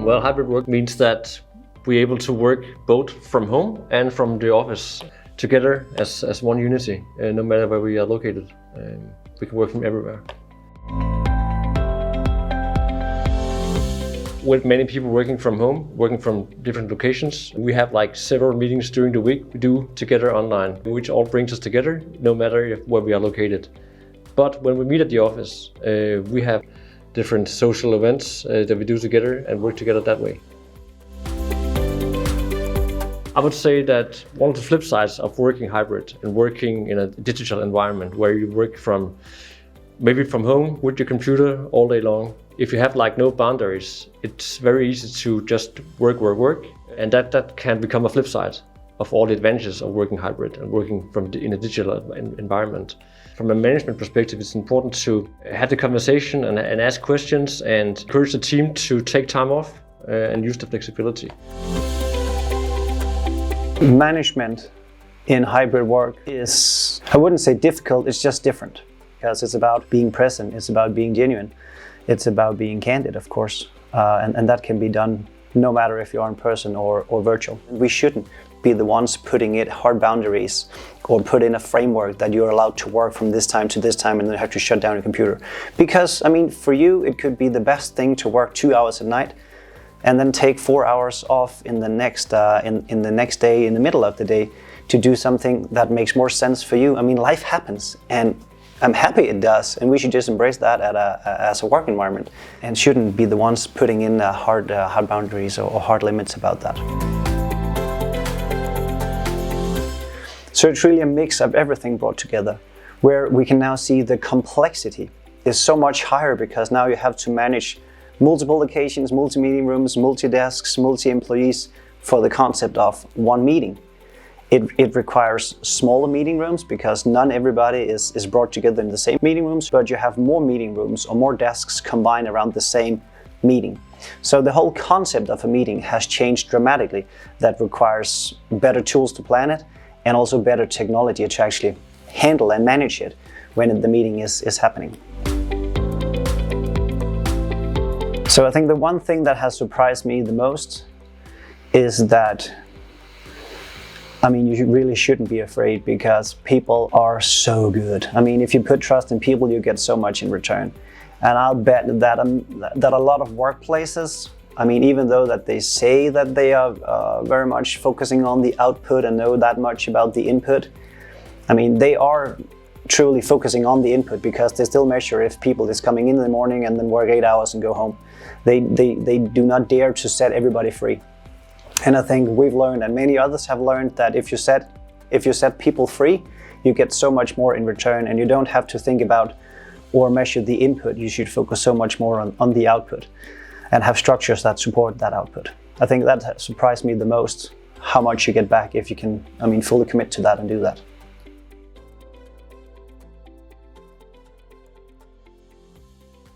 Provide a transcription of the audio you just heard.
Well, hybrid work means that we're able to work both from home and from the office together as one unity, no matter where we are located. We can work from everywhere. With many people working from home, working from different locations, we have like several meetings during the week we do together online, which all brings us together, no matter where we are located. But when we meet at the office, we have different social events that we do together and work together that way. I would say that one of the flip sides of working hybrid and working in a digital environment where you work maybe from home with your computer all day long. If you have like no boundaries, it's very easy to just work, and that can become a flip side of all the advantages of working hybrid and working in a digital environment. From a management perspective, it's important to have the conversation and ask questions and encourage the team to take time off and use the flexibility. Management in hybrid work is, I wouldn't say difficult, it's just different. Because it's about being present, it's about being genuine, it's about being candid, of course. And that can be done no matter if you're in person or virtual. We shouldn't be the ones putting it hard boundaries or put in a framework that you're allowed to work from this time to this time and then have to shut down your computer. Because, I mean, for you, it could be the best thing to work 2 hours at night and then take 4 hours off in the next in the next day, in the middle of the day, to do something that makes more sense for you. I mean, life happens, and I'm happy it does, and we should just embrace that as a work environment, and shouldn't be the ones putting in hard boundaries or hard limits about that. So it's really a mix of everything brought together, where we can now see the complexity is so much higher because now you have to manage multiple locations, multi-meeting rooms, multi-desks, multi-employees for the concept of one meeting. It requires smaller meeting rooms because everybody is brought together in the same meeting rooms, but you have more meeting rooms or more desks combined around the same meeting. So the whole concept of a meeting has changed dramatically. That requires better tools to plan it and also better technology to actually handle and manage it when the meeting is happening. So I think the one thing that has surprised me the most is that, I mean, you really shouldn't be afraid because people are so good. I mean, if you put trust in people, you get so much in return. And I'll bet that a lot of workplaces, I mean, even though that they say that they are very much focusing on the output and know that much about the input, I mean, they are truly focusing on the input because they still measure if people is coming in the morning and then work 8 hours and go home. They do not dare to set everybody free. And I think we've learned, and many others have learned, that if you set people free, you get so much more in return, and you don't have to think about or measure the input. You should focus so much more on the output and have structures that support that output. I think that surprised me the most, how much you get back if you can, I mean, fully commit to that and do that.